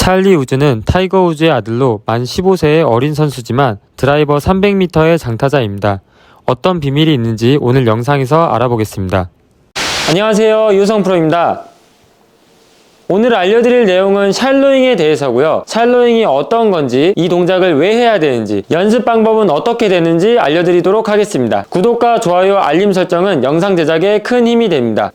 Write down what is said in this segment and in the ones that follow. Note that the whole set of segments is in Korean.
찰리 우즈는 타이거 우즈의 아들로 만 15세의 어린 선수지만 드라이버 300m의 장타자입니다. 어떤 비밀이 있는지 오늘 영상에서 알아보겠습니다. 안녕하세요, 유성 프로입니다. 오늘 알려드릴 내용은 샬로잉에 대해서고요. 샬로잉이 어떤 건지, 이 동작을 왜 해야 되는지, 연습 방법은 어떻게 되는지 알려드리도록 하겠습니다. 구독과 좋아요, 알림 설정은 영상 제작에 큰 힘이 됩니다.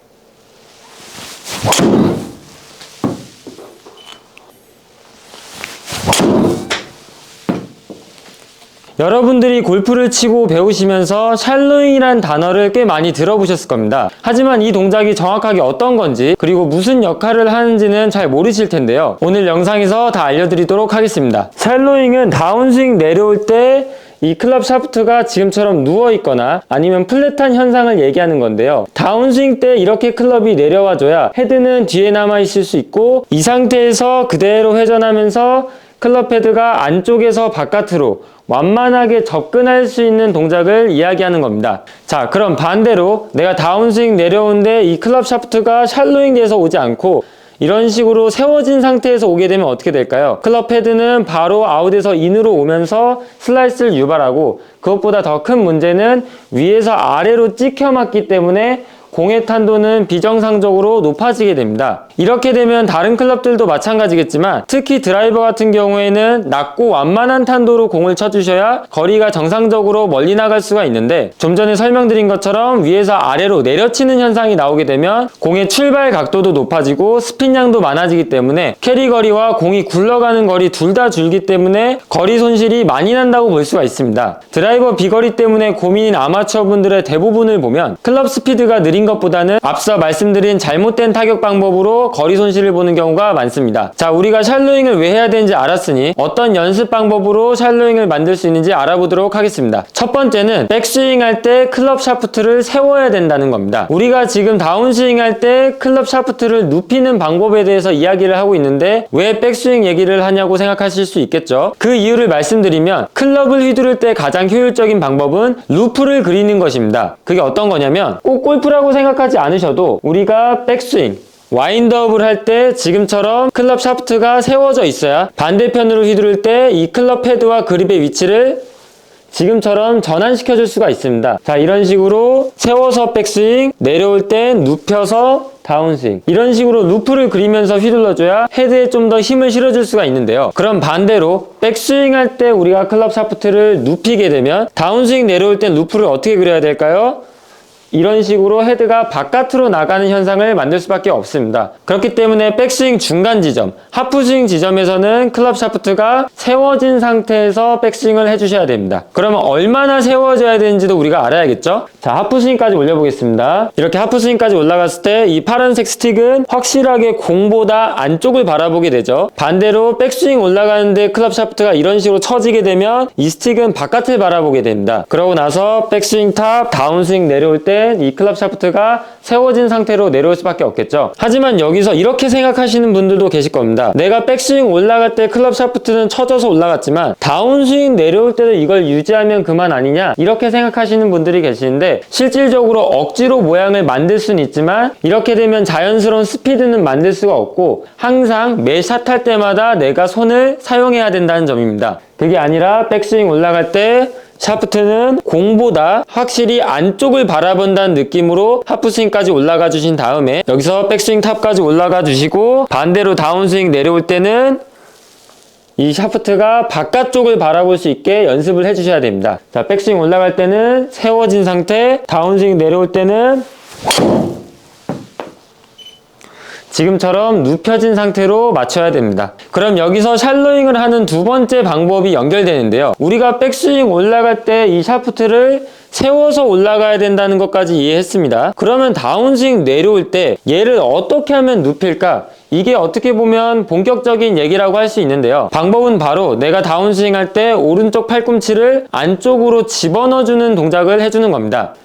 여러분들이 골프를 치고 배우시면서 샬로잉이란 단어를 꽤 많이 들어보셨을 겁니다. 하지만 이 동작이 정확하게 어떤 건지, 그리고 무슨 역할을 하는지는 잘 모르실 텐데요. 오늘 영상에서 다 알려드리도록 하겠습니다. 샬로잉은 다운스윙 내려올 때 이 클럽 샤프트가 지금처럼 누워있거나 아니면 플랫한 현상을 얘기하는 건데요. 다운스윙 때 이렇게 클럽이 내려와줘야 헤드는 뒤에 남아있을 수 있고, 이 상태에서 그대로 회전하면서 클럽 헤드가 안쪽에서 바깥으로 완만하게 접근할 수 있는 동작을 이야기하는 겁니다. 자, 그럼 반대로 내가 다운스윙 내려오는데 이 클럽 샤프트가 샬로잉 돼서 오지 않고 이런 식으로 세워진 상태에서 오게 되면 어떻게 될까요? 클럽 헤드는 바로 아웃에서 인으로 오면서 슬라이스를 유발하고, 그것보다 더 큰 문제는 위에서 아래로 찍혀 맞기 때문에 공의 탄도는 비정상적으로 높아지게 됩니다. 이렇게 되면 다른 클럽들도 마찬가지겠지만 특히 드라이버 같은 경우에는 낮고 완만한 탄도로 공을 쳐주셔야 거리가 정상적으로 멀리 나갈 수가 있는데, 좀 전에 설명드린 것처럼 위에서 아래로 내려치는 현상이 나오게 되면 공의 출발 각도도 높아지고 스핀량도 많아지기 때문에 캐리 거리와 공이 굴러가는 거리 둘 다 줄기 때문에 거리 손실이 많이 난다고 볼 수가 있습니다. 드라이버 비거리 때문에 고민인 아마추어 분들의 대부분을 보면 클럽 스피드가 느린 것보다는 앞서 말씀드린 잘못된 타격 방법으로 거리 손실을 보는 경우가 많습니다. 자, 우리가 샬로잉을 왜 해야 되는지 알았으니 어떤 연습 방법으로 샬로잉을 만들 수 있는지 알아보도록 하겠습니다. 첫 번째는 백스윙 할 때 클럽 샤프트를 세워야 된다는 겁니다. 우리가 지금 다운스윙 할 때 클럽 샤프트를 눕히는 방법에 대해서 이야기를 하고 있는데 왜 백스윙 얘기를 하냐고 생각하실 수 있겠죠. 그 이유를 말씀드리면 클럽을 휘두를 때 가장 효율적인 방법은 루프를 그리는 것입니다. 그게 어떤 거냐면 꼭 골프라고 생각하지 않으셔도 우리가 백스윙, 와인드업을 할 때 지금처럼 클럽 샤프트가 세워져 있어야 반대편으로 휘두를 때 이 클럽 헤드와 그립의 위치를 지금처럼 전환시켜 줄 수가 있습니다. 자, 이런 식으로 세워서 백스윙, 내려올 땐 눕혀서 다운스윙, 이런 식으로 루프를 그리면서 휘둘러줘야 헤드에 좀 더 힘을 실어줄 수가 있는데요. 그럼 반대로 백스윙 할 때 우리가 클럽 샤프트를 눕히게 되면 다운스윙 내려올 땐 루프를 어떻게 그려야 될까요? 이런 식으로 헤드가 바깥으로 나가는 현상을 만들 수밖에 없습니다. 그렇기 때문에 백스윙 중간 지점, 하프스윙 지점에서는 클럽 샤프트가 세워진 상태에서 백스윙을 해주셔야 됩니다. 그러면 얼마나 세워져야 되는지도 우리가 알아야겠죠? 자, 하프스윙까지 올려보겠습니다. 이렇게 하프스윙까지 올라갔을 때 이 파란색 스틱은 확실하게 공보다 안쪽을 바라보게 되죠. 반대로 백스윙 올라가는데 클럽 샤프트가 이런 식으로 처지게 되면 이 스틱은 바깥을 바라보게 됩니다. 그러고 나서 백스윙 탑, 다운스윙 내려올 때 이 클럽 샤프트가 세워진 상태로 내려올 수밖에 없겠죠. 하지만 여기서 이렇게 생각하시는 분들도 계실 겁니다. 내가 백스윙 올라갈 때 클럽 샤프트는 처져서 올라갔지만 다운스윙 내려올 때도 이걸 유지하면 그만 아니냐, 이렇게 생각하시는 분들이 계시는데, 실질적으로 억지로 모양을 만들 수는 있지만 이렇게 되면 자연스러운 스피드는 만들 수가 없고 항상 매 샷 할 때마다 내가 손을 사용해야 된다는 점입니다. 그게 아니라 백스윙 올라갈 때 샤프트는 공보다 확실히 안쪽을 바라본다는 느낌으로 하프스윙까지 올라가 주신 다음에 여기서 백스윙 탑까지 올라가 주시고, 반대로 다운스윙 내려올 때는 이 샤프트가 바깥쪽을 바라볼 수 있게 연습을 해주셔야 됩니다. 자, 백스윙 올라갈 때는 세워진 상태, 다운스윙 내려올 때는 지금처럼 눕혀진 상태로 맞춰야 됩니다. 그럼 여기서 샬로잉을 하는 두 번째 방법이 연결되는데요. 우리가 백스윙 올라갈 때 이 샤프트를 세워서 올라가야 된다는 것까지 이해했습니다. 그러면 다운스윙 내려올 때 얘를 어떻게 하면 눕힐까? 이게 어떻게 보면 본격적인 얘기라고 할 수 있는데요. 방법은 바로 내가 다운스윙 할 때 오른쪽 팔꿈치를 안쪽으로 집어넣어주는 동작을 해주는 겁니다.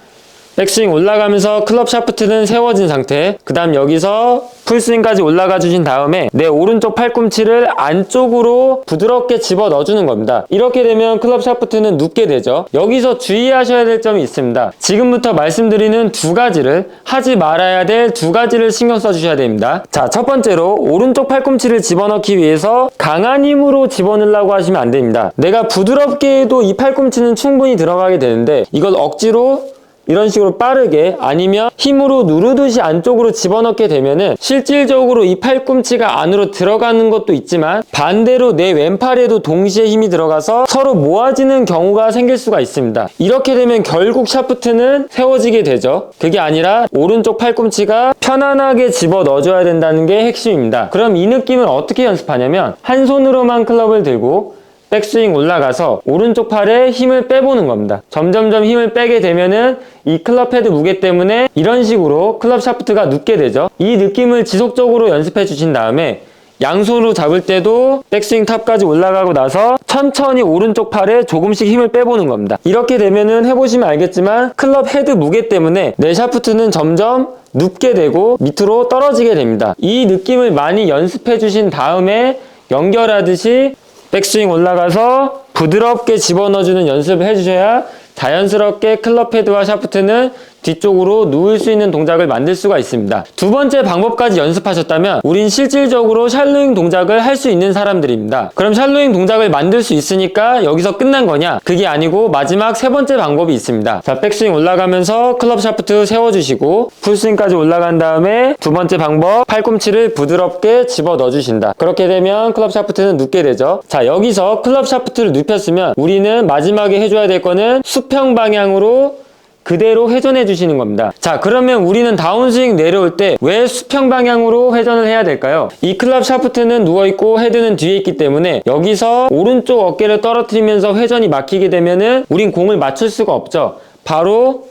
백스윙 올라가면서 클럽 샤프트는 세워진 상태. 그 다음 여기서 풀스윙까지 올라가 주신 다음에 내 오른쪽 팔꿈치를 안쪽으로 부드럽게 집어 넣어주는 겁니다. 이렇게 되면 클럽 샤프트는 눕게 되죠. 여기서 주의하셔야 될 점이 있습니다. 지금부터 말씀드리는 두 가지를, 하지 말아야 될 두 가지를 신경 써주셔야 됩니다. 자, 첫 번째로 오른쪽 팔꿈치를 집어넣기 위해서 강한 힘으로 집어넣으려고 하시면 안 됩니다. 내가 부드럽게 해도 이 팔꿈치는 충분히 들어가게 되는데 이걸 억지로 이런 식으로 빠르게 아니면 힘으로 누르듯이 안쪽으로 집어넣게 되면은 실질적으로 이 팔꿈치가 안으로 들어가는 것도 있지만 반대로 내 왼팔에도 동시에 힘이 들어가서 서로 모아지는 경우가 생길 수가 있습니다. 이렇게 되면 결국 샤프트는 세워지게 되죠. 그게 아니라 오른쪽 팔꿈치가 편안하게 집어 넣어줘야 된다는 게 핵심입니다. 그럼 이 느낌을 어떻게 연습하냐면 한 손으로만 클럽을 들고 백스윙 올라가서 오른쪽 팔에 힘을 빼보는 겁니다. 점점점 힘을 빼게 되면은 이 클럽 헤드 무게 때문에 이런 식으로 클럽 샤프트가 눕게 되죠. 이 느낌을 지속적으로 연습해 주신 다음에 양손으로 잡을 때도 백스윙 탑까지 올라가고 나서 천천히 오른쪽 팔에 조금씩 힘을 빼보는 겁니다. 이렇게 되면은 해보시면 알겠지만 클럽 헤드 무게 때문에 내 샤프트는 점점 눕게 되고 밑으로 떨어지게 됩니다. 이 느낌을 많이 연습해 주신 다음에 연결하듯이 백스윙 올라가서 부드럽게 집어넣어주는 연습을 해주셔야 자연스럽게 클럽 헤드와 샤프트는 뒤쪽으로 누울 수 있는 동작을 만들 수가 있습니다. 두 번째 방법까지 연습하셨다면 우린 실질적으로 샬로잉 동작을 할 수 있는 사람들입니다. 그럼 샬로잉 동작을 만들 수 있으니까 여기서 끝난 거냐? 그게 아니고 마지막 세 번째 방법이 있습니다. 자, 백스윙 올라가면서 클럽 샤프트 세워주시고 풀스윙까지 올라간 다음에 두 번째 방법, 팔꿈치를 부드럽게 집어 넣어주신다. 그렇게 되면 클럽 샤프트는 눕게 되죠. 자, 여기서 클럽 샤프트를 눕혔으면 우리는 마지막에 해줘야 될 거는 수평 방향으로 그대로 회전해 주시는 겁니다. 자, 그러면 우리는 다운스윙 내려올 때 왜 수평 방향으로 회전을 해야 될까요? 이 클럽 샤프트는 누워있고 헤드는 뒤에 있기 때문에 여기서 오른쪽 어깨를 떨어뜨리면서 회전이 막히게 되면은 우린 공을 맞출 수가 없죠. 바로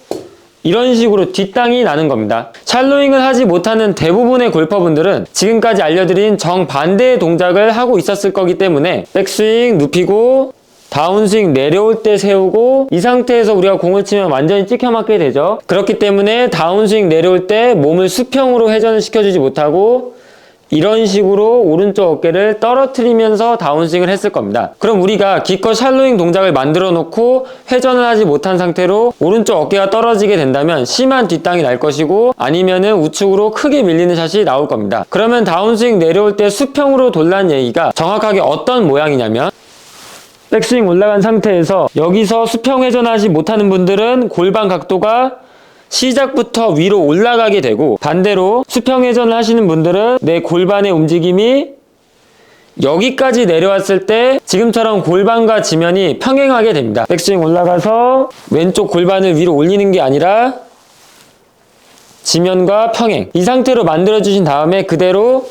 이런 식으로 뒷땅이 나는 겁니다. 샬로잉을 하지 못하는 대부분의 골퍼분들은 지금까지 알려드린 정반대의 동작을 하고 있었을 거기 때문에 백스윙 눕히고 다운스윙 내려올 때 세우고 이 상태에서 우리가 공을 치면 완전히 찍혀 맞게 되죠. 그렇기 때문에 다운스윙 내려올 때 몸을 수평으로 회전을 시켜주지 못하고 이런 식으로 오른쪽 어깨를 떨어뜨리면서 다운스윙을 했을 겁니다. 그럼 우리가 기껏 샬로잉 동작을 만들어 놓고 회전을 하지 못한 상태로 오른쪽 어깨가 떨어지게 된다면 심한 뒷땅이 날 것이고 아니면은 우측으로 크게 밀리는 샷이 나올 겁니다. 그러면 다운스윙 내려올 때 수평으로 돌라는 얘기가 정확하게 어떤 모양이냐면 백스윙 올라간 상태에서 여기서 수평 회전하지 못하는 분들은 골반 각도가 시작부터 위로 올라가게 되고 반대로 수평 회전을 하시는 분들은 내 골반의 움직임이 여기까지 내려왔을 때 지금처럼 골반과 지면이 평행하게 됩니다. 백스윙 올라가서 왼쪽 골반을 위로 올리는 게 아니라 지면과 평행, 이 상태로 만들어 주신 다음에 그대로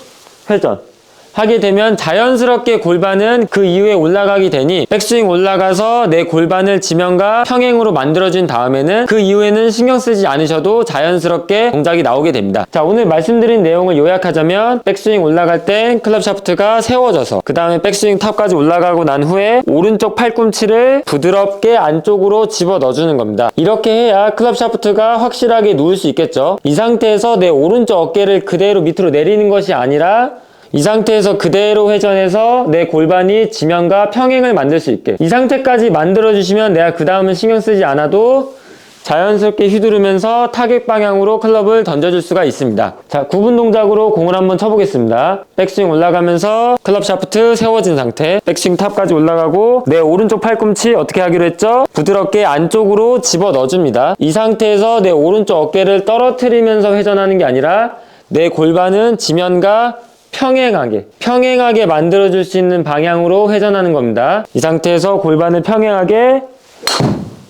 회전 하게 되면 자연스럽게 골반은 그 이후에 올라가게 되니 백스윙 올라가서 내 골반을 지면과 평행으로 만들어준 다음에는 그 이후에는 신경 쓰지 않으셔도 자연스럽게 동작이 나오게 됩니다. 자, 오늘 말씀드린 내용을 요약하자면 백스윙 올라갈 땐 클럽 샤프트가 세워져서 그 다음에 백스윙 탑까지 올라가고 난 후에 오른쪽 팔꿈치를 부드럽게 안쪽으로 집어 넣어주는 겁니다. 이렇게 해야 클럽 샤프트가 확실하게 누울 수 있겠죠. 이 상태에서 내 오른쪽 어깨를 그대로 밑으로 내리는 것이 아니라 이 상태에서 그대로 회전해서 내 골반이 지면과 평행을 만들 수 있게 이 상태까지 만들어주시면 내가 그 다음은 신경 쓰지 않아도 자연스럽게 휘두르면서 타겟 방향으로 클럽을 던져줄 수가 있습니다. 자, 구분 동작으로 공을 한번 쳐보겠습니다. 백스윙 올라가면서 클럽 샤프트 세워진 상태, 백스윙 탑까지 올라가고 내 오른쪽 팔꿈치 어떻게 하기로 했죠? 부드럽게 안쪽으로 집어 넣어줍니다. 이 상태에서 내 오른쪽 어깨를 떨어뜨리면서 회전하는 게 아니라 내 골반은 지면과 평행하게 만들어줄 수 있는 방향으로 회전하는 겁니다. 이 상태에서 골반을 평행하게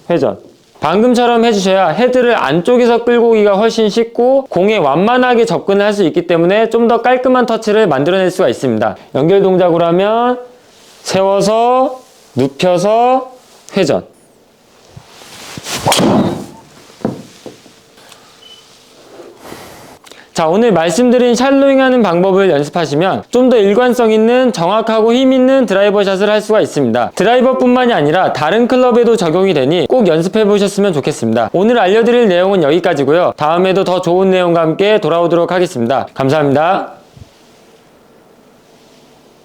회전. 방금처럼 해주셔야 헤드를 안쪽에서 끌고 오기가 훨씬 쉽고 공에 완만하게 접근을 할 수 있기 때문에 좀 더 깔끔한 터치를 만들어낼 수가 있습니다. 연결 동작으로 하면 세워서 눕혀서 회전. 자, 오늘 말씀드린 샬로잉하는 방법을 연습하시면 좀 더 일관성 있는 정확하고 힘 있는 드라이버 샷을 할 수가 있습니다. 드라이버뿐만이 아니라 다른 클럽에도 적용이 되니 꼭 연습해 보셨으면 좋겠습니다. 오늘 알려드릴 내용은 여기까지고요. 다음에도 더 좋은 내용과 함께 돌아오도록 하겠습니다. 감사합니다.